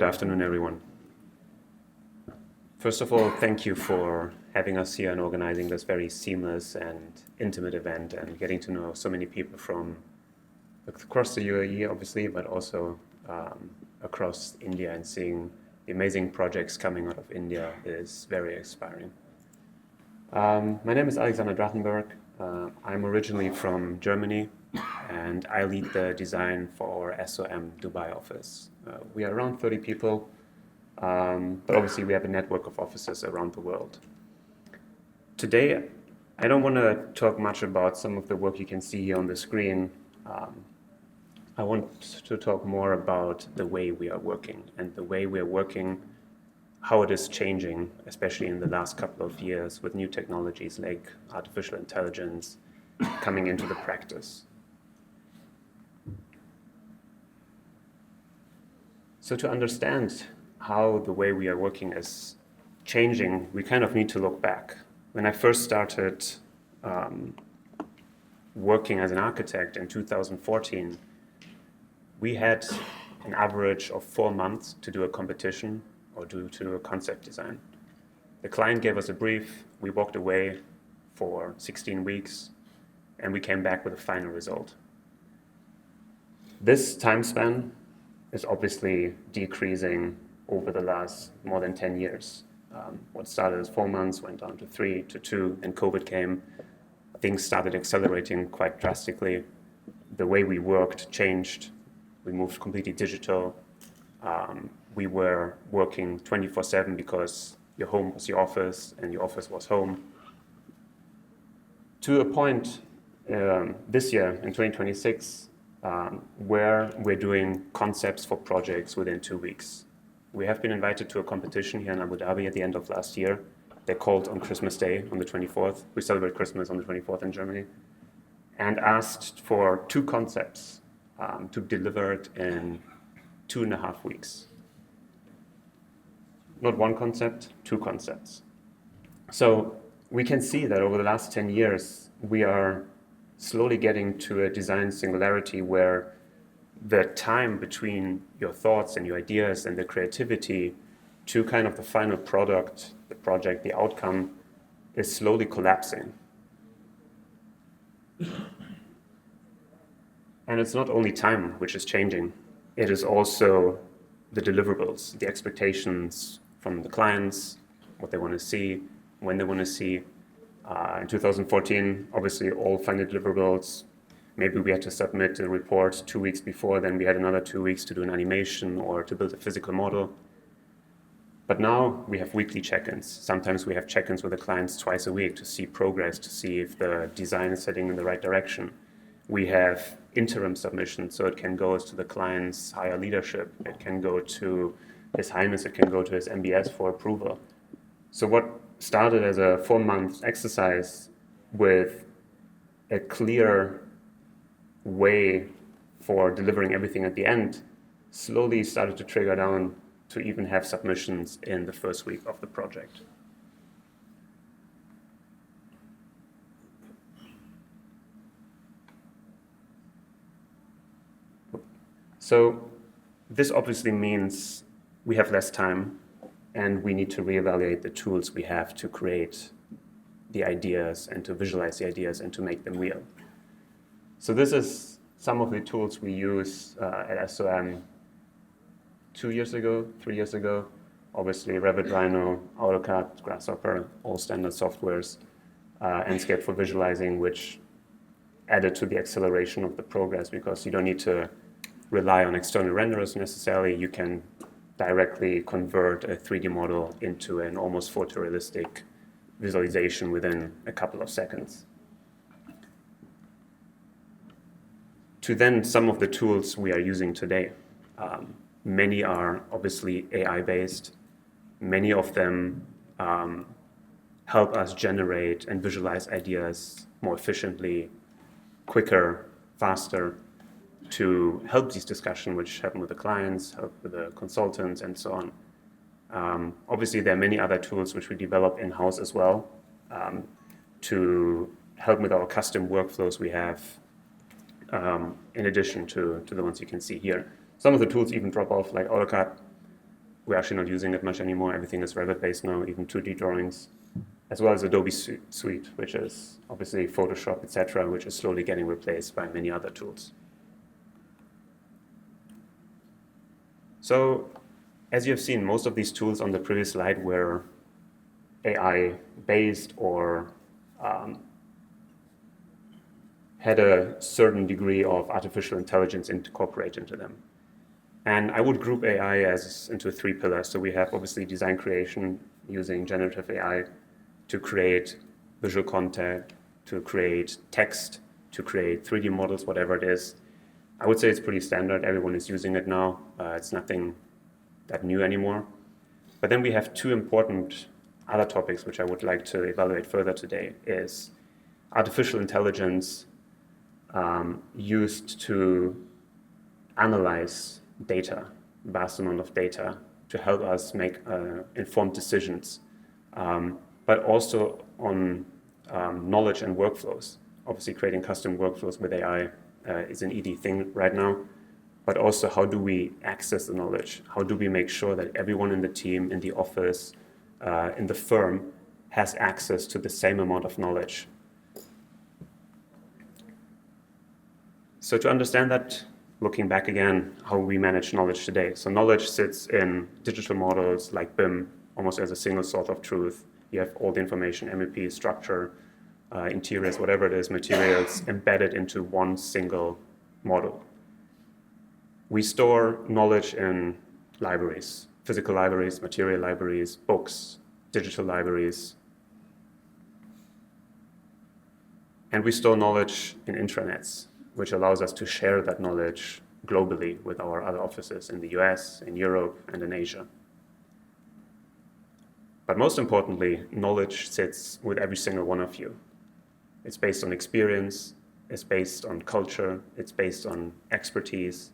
Good afternoon, everyone. First of all, thank you for having us here and organizing this very seamless and intimate event and getting to know so many people from across the UAE, obviously, but also across India, and seeing the amazing projects coming out of India is very inspiring. My name is Alexander Drachenberg. I'm originally from Germany, and I lead the design for our SOM Dubai office. We are around 30 people, but obviously we have a network of offices around the world. Today, I don't want to talk much about some of the work you can see here on the screen. I want to talk more about the way we are working, and the way we are working, how it is changing, especially in the last couple of years with new technologies like artificial intelligence coming into the practice. So to understand how the way we are working is changing, we kind of need to look back. When I first started working as an architect in 2014, we had an average of 4 months to do a competition or to do a concept design. The client gave us a brief, we walked away for 16 weeks, and we came back with a final result. This time span is obviously decreasing over the last more than 10 years. What started as 4 months went down to 3 to 2, and COVID came. Things started accelerating quite drastically. The way we worked changed. We moved completely digital. We were working 24/7 because your home was your office and your office was home. To a point this year, in 2026, where we're doing concepts for projects within 2 weeks. We have been invited to a competition here in Abu Dhabi at the end of last year. They're called on Christmas Day, on the 24th. We celebrate Christmas on the 24th in Germany. And asked for 2 concepts to be delivered in 2.5 weeks. Not 1 concept, 2 concepts. So we can see that over the last 10 years, we are slowly getting to a design singularity where the time between your thoughts and your ideas and the creativity to kind of the final product, the project, the outcome, is slowly collapsing. And it's not only time which is changing, it is also the deliverables, the expectations from the clients, what they want to see, when they want to see. In 2014, obviously all final deliverables, maybe we had to submit a report 2 weeks before, then we had another 2 weeks to do an animation or to build a physical model. But now we have weekly check-ins. Sometimes we have check-ins with the clients twice a week to see progress, to see if the design is heading in the right direction. We have interim submissions, so it can go to the client's higher leadership, it can go to His Highness, it can go to his MBS for approval. So what started as a 4-month exercise with a clear way for delivering everything at the end slowly started to trigger down to even have submissions in the first week of the project. So this obviously means we have less time, and we need to reevaluate the tools we have to create the ideas and to visualize the ideas and to make them real. So this is some of the tools we use at SOM 2 years ago, 3 years ago. Obviously Revit, Rhino, AutoCAD, Grasshopper, all standard softwares, Enscape for visualizing, which added to the acceleration of the progress because you don't need to rely on external renderers necessarily. You can directly convert a 3D model into an almost photorealistic visualization within a couple of seconds. To then some of the tools we are using today. Many are obviously AI-based. Many of them help us generate and visualize ideas more efficiently, quicker, faster, to help these discussions which happen with the clients, help with the consultants, and so on. Obviously, there are many other tools which we develop in-house as well to help with our custom workflows we have, in addition to the ones you can see here. Some of the tools even drop off, like AutoCAD. we're actually not using it much anymore. Everything is Revit-based now, even 2D drawings, as well as Adobe Suite, which is obviously Photoshop, etc., which is slowly getting replaced by many other tools. So, as you have seen, most of these tools on the previous slide were AI-based or had a certain degree of artificial intelligence incorporated into them. And I would group AI into 3 pillars. So we have obviously design creation using generative AI to create visual content, to create text, to create 3D models, whatever it is. I would say it's pretty standard. Everyone is using it now. It's nothing that new anymore. But then we have 2 important other topics which I would like to evaluate further today is artificial intelligence used to analyze data, vast amount of data, to help us make informed decisions, but also on knowledge and workflows. Obviously, creating custom workflows with AI is an easy thing right now, but also how do we access the knowledge? How do we make sure that everyone in the team, in the office, in the firm has access to the same amount of knowledge? So to understand that, looking back again, how we manage knowledge today. So knowledge sits in digital models like BIM, almost as a single source of truth. You have all the information, MEP, structure, interiors, whatever it is, materials, embedded into one single model. We store knowledge in libraries, physical libraries, material libraries, books, digital libraries. And we store knowledge in intranets, which allows us to share that knowledge globally with our other offices in the US, in Europe, and in Asia. But most importantly, knowledge sits with every single one of you. It's based on experience, it's based on culture, it's based on expertise,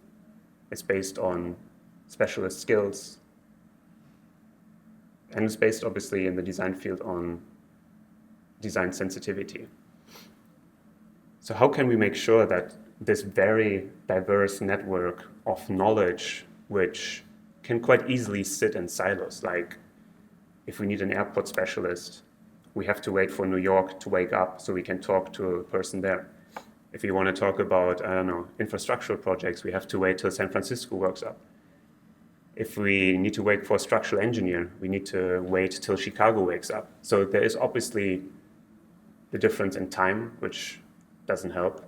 it's based on specialist skills, and it's based obviously in the design field on design sensitivity. So how can we make sure that this very diverse network of knowledge, which can quite easily sit in silos, like if we need an airport specialist, we have to wait for New York to wake up so we can talk to a person there. If we want to talk about, I don't know, infrastructural projects, we have to wait till San Francisco wakes up. If we need to wait for a structural engineer, we need to wait till Chicago wakes up. So there is obviously the difference in time, which doesn't help.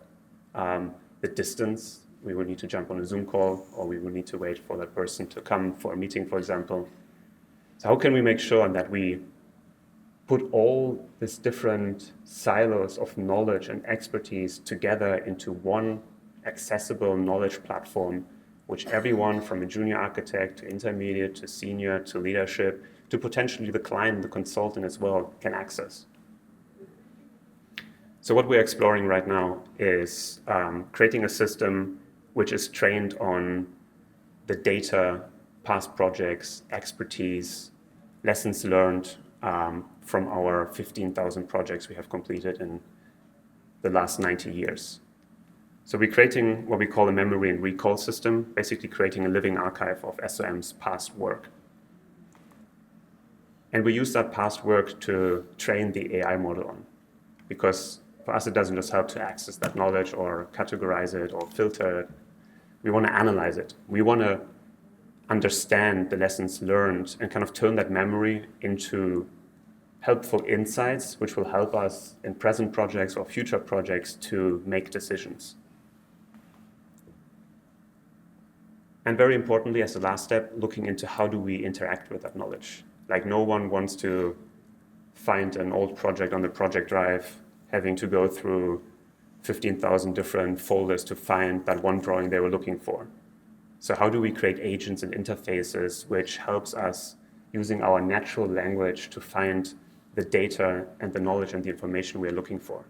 The distance, we will need to jump on a Zoom call, or we will need to wait for that person to come for a meeting, for example. So how can we make sure that we put all these different silos of knowledge and expertise together into one accessible knowledge platform, which everyone from a junior architect to intermediate to senior to leadership to potentially the client, the consultant as well, can access? So what we're exploring right now is creating a system which is trained on the data, past projects, expertise, lessons learned from our 15,000 projects we have completed in the last 90 years. So we're creating what we call a memory and recall system, basically creating a living archive of SOM's past work. And we use that past work to train the AI model on, because for us, it doesn't just help to access that knowledge or categorize it or filter it. We want to analyze it. We want to understand the lessons learned and kind of turn that memory into helpful insights, which will help us in present projects or future projects to make decisions. And very importantly, as the last step, looking into how do we interact with that knowledge. Like no one wants to find an old project on the project drive, having to go through 15,000 different folders to find that one drawing they were looking for. So how do we create agents and interfaces which helps us using our natural language to find the data and the knowledge and the information we are looking for?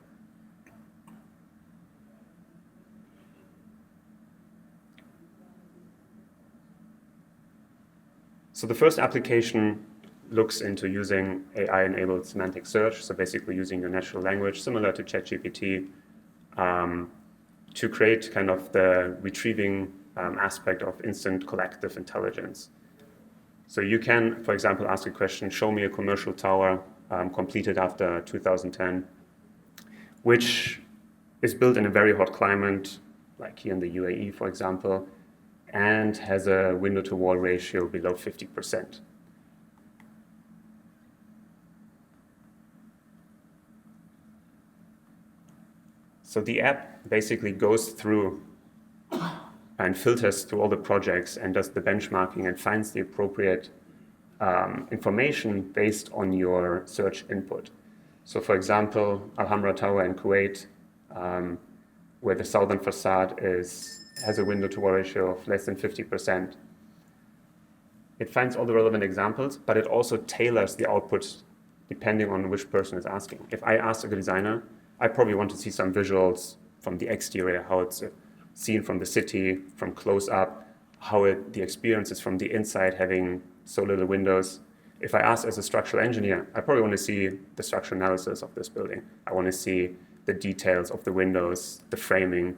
So the first application looks into using AI-enabled semantic search, so basically using your natural language, similar to ChatGPT, to create kind of the retrieving aspect of instant collective intelligence. So you can, for example, ask a question, show me a commercial tower completed after 2010, which is built in a very hot climate, like here in the UAE, for example, and has a window-to-wall ratio below 50%. So the app basically goes through and filters through all the projects and does the benchmarking and finds the appropriate information based on your search input. So for example, Alhambra Tower in Kuwait, where the southern facade has a window-to-wall ratio of less than 50%. It finds all the relevant examples, but it also tailors the output depending on which person is asking. If I ask a designer, I probably want to see some visuals from the exterior, how it's seen from the city, from close up, how the experience is from the inside, having so little windows. If I ask as a structural engineer, I probably want to see the structural analysis of this building. I want to see the details of the windows, the framing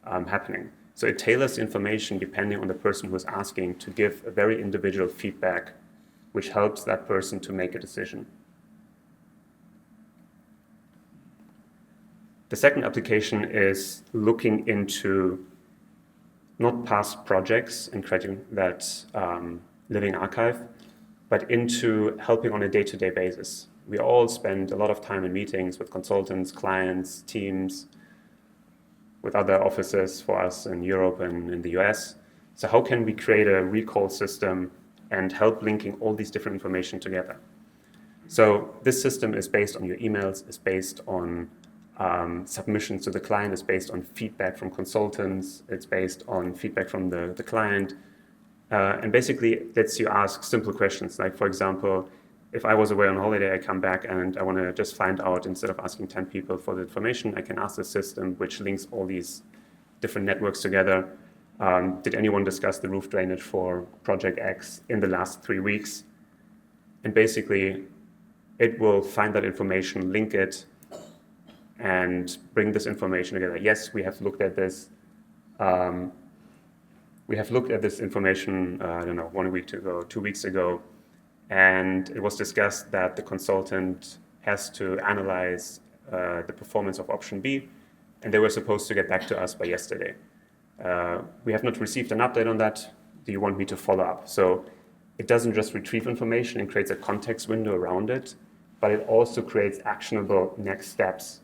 happening. So it tailors the information depending on the person who is asking to give a very individual feedback, which helps that person to make a decision. The second application is looking into not past projects and creating that living archive, but into helping on a day-to-day basis. We all spend a lot of time in meetings with consultants, clients, teams, with other offices for us in Europe and in the US. So how can we create a recall system and help linking all these different information together? So this system is based on your emails, is based on submissions to the client, is based on feedback from consultants, it's based on feedback from the client, and basically lets you ask simple questions. Like, for example, if I was away on holiday, I come back and I want to just find out, instead of asking 10 people for the information, I can ask the system, which links all these different networks together. Did anyone discuss the roof drainage for project X in the last 3 weeks? And basically, it will find that information, link it, and bring this information together. Yes, we have looked at this. We have looked at this information, I don't know, 1 week ago, 2 weeks ago, and it was discussed that the consultant has to analyze the performance of option B, and they were supposed to get back to us by yesterday. We have not received an update on that. Do you want me to follow up? So it doesn't just retrieve information and creates a context window around it, but it also creates actionable next steps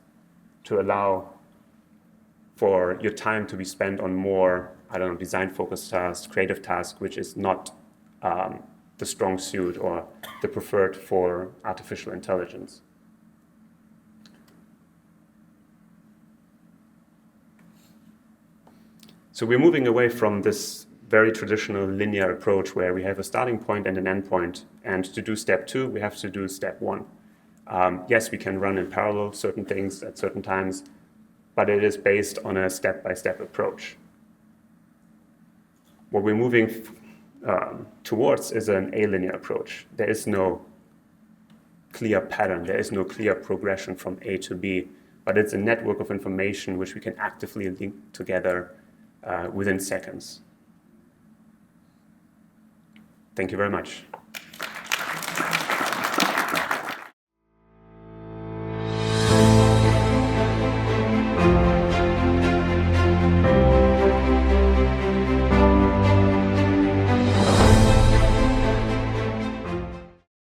to allow for your time to be spent on more, I don't know, design-focused tasks, creative tasks, which is not the strong suit or the preferred for artificial intelligence. So we're moving away from this very traditional linear approach where we have a starting point and an end point. And to do step 2, we have to do step 1. Yes, we can run in parallel certain things at certain times, but it is based on a step-by-step approach. What we're moving towards is an alinear approach. There is no clear pattern. There is no clear progression from A to B, but it's a network of information which we can actively link together within seconds. Thank you very much.